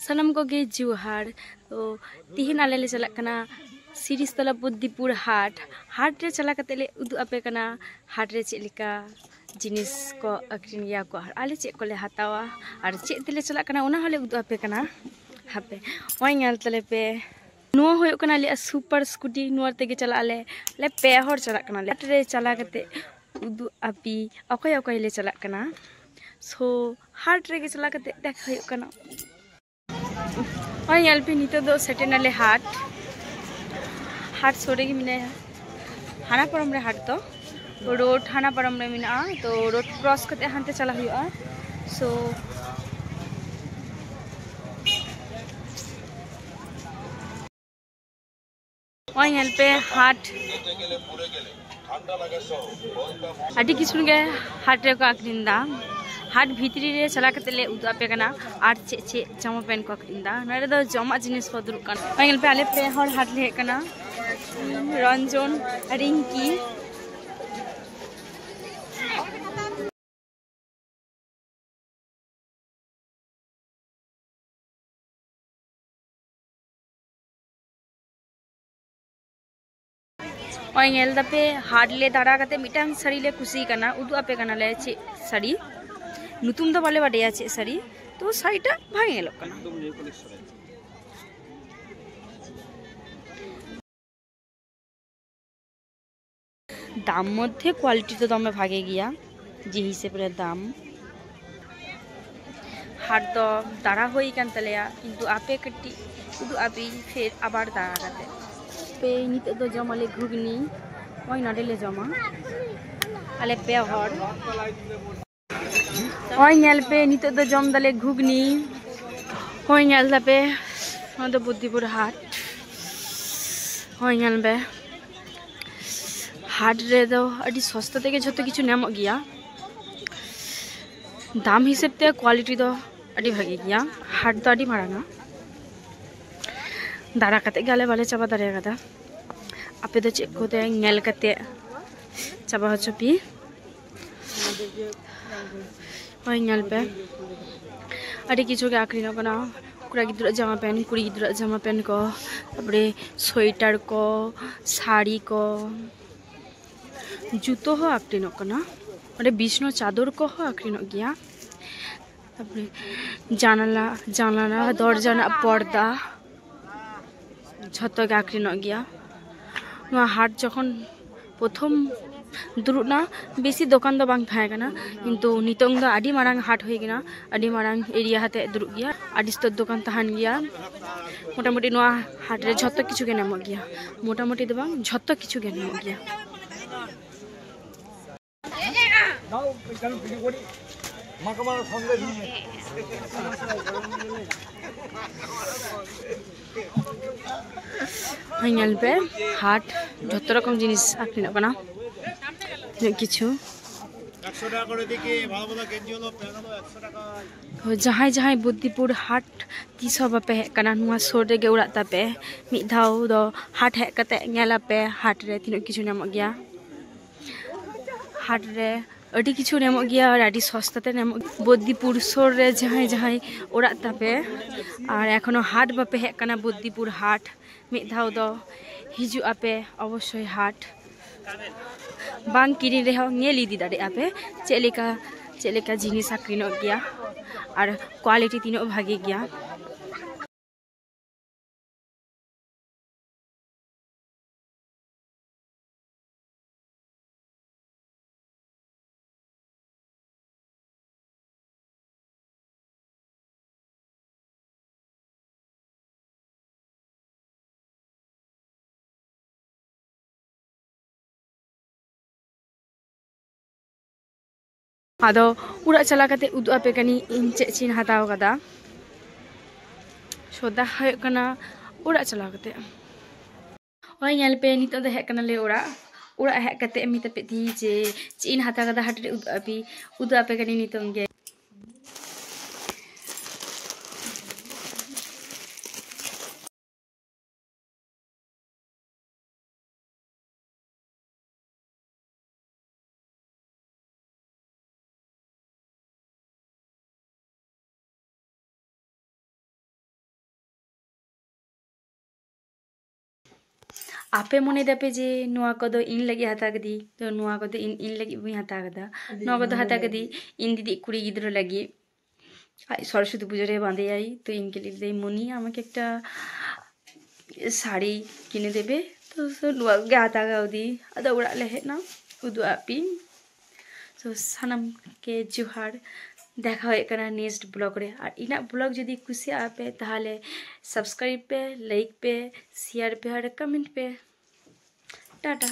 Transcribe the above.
सनम को गे जुहार तो तिहिन आले ले चला कना सीरीज तला बुद्धिपुर हाट रे चला कते ले उदु आपे कना हाट रे चेलिका जिनिस को अक्रिन या को आले चे को ले हतावा और चे तेले चला कना ओना हले उदु आपे कना हापे ओय ngel तले पे नुआ होयो कना ले सुपर स्कूटी नुआ तेगे चला ले पे हर चला कना ले हाट रे चला कते उदु आपी अकोय अकोय ले चला कना सो हाट रे गे चला कते देख होयो कना और यहाँ पे नीतो दो सेटेनाले हाट सोरे की मिने हाना परम रे हाट तो रोड हाना परम रे मिना तो रोड क्रॉस करते हानते चला हुआ सो और यहाँ पे हाट आदि किसुन के हाट रे को आक्रिंदा हाट भीतरी रे चला कते ले उदु आपे कना आर चे जमा पेन को आक्रिंदा नरे दो जमा जिनिस को दुरु कन एंगल पे आले पे हर हाट ले कना रंजन रिंकी और एंगल दा पे हाट ले दाड़ा कते मिटांग साड़ी ले खुशी कना उदु आपे कना ले चे साड़ी नुतुम तो बाले बाडिया चे साड़ी तो साड़ीटा भागे गेलो कना दाम मध्य क्वालिटी तो दमे भागे गया जे हिसेब रे दाम हाट तो दाड़ा होई कान तलेया किंतु आपे कट्टी उदु आपी फिर आबार दाड़ा कते पे नित दो जमाले घुगनी ओय नाडे ले जमा आले पे हर ओय नेल पे नित दो जम दले घुगनी ओय नेल पे दो बुद्धिपुर हाट ओय नेल बे हाट रे दो अडी सस्ता तेगे जतो किछु नाम गया दाम हिसाब ते क्वालिटी दो अडी भागे गया हाट दो अडी मारांगा दारा कते गाले वाले चाबा दारे कदा आपे दो चेक को दे नेल कते चाबा हचपी ओय नेल पे अडी किछु के आखरिनो कना कुड़ा गिद्रा जामा पेन कुड़ी गिद्रा जामा पेन को तापरे स्वेटर को साड़ी को जूतो हो आखरिनो कना अरे बिष्णु चादर को हो आखरिनो गया तापरे जानाला दरजाना पर्दा झतो के आखरिनो गया नुआ हाट जखन प्रथम दुरुना बेसी दुकान दो बांग थाय कना किंतु नितोंग दो आडी मारांग हाट होई गना आडी मारांग एरिया हाते दुरु गया आडी स्तर दुकान तहान गया मोटामुटी नुआ हाट रे झतो किछु के नाम गया मोटामुटी दो बांग झतो किछु के नाम गया फाइनल पे हाट झतो रकम जिनिस आखरिनो कना किछु जहां बुद्धिपुर हाट तीस बापे हेकना नुआ सोर रे उड़ा तापे मिद धाव दो हाट हे कते नेला पे हाट रे तिनो किछु नाम गया हाट रे अडी किछु नाम गया और अडी सस्ता ते नाम बुद्धिपुर सोर रे जहां उड़ा तापे और एखोनो हाट बापे हेकना बुद्धिपुर हाट मिद धाव दो हिजु आपे अवश्य हाट बांग किरी रे नेल इदी दाड़े आपे चेलेका जिनिस आक्रिनो गया और क्वालिटी तीनो भागे गया आदो उड़ा चला कते उदु आपे कनी इन चे चिन हताव कदा सोदा होय कना उड़ा चला कते ओय नेल पे नितो दो हे कना ले उड़ा हे कते मिते पे दी जे चिन हता कदा हट रे उदु आपे कनी नितों गे आपे मने दापे जे नोआ को दो इन लगी हता कदी तो नोआ को दो इन लगी बुई हता कदा नोआ को दो हता कदी इन दीदी कुड़ी गिद्रो लगी सरस्वती पुजो रे बांधे आई तो इनके लिए मनी আমাকে একটা শাড়ি কিনে দেবে তো নोआ गे हता गाउदी अदा उड़ा ले ना उदु आपी तो सानम के जोहार देखा हुए कना नेक्स्ट ब्लॉग रे और इना ब्लॉग जदी खुशी आपे ताहले सब्सक्राइब पे लाइक पे शेयर पे और कमेंट पे टाटा।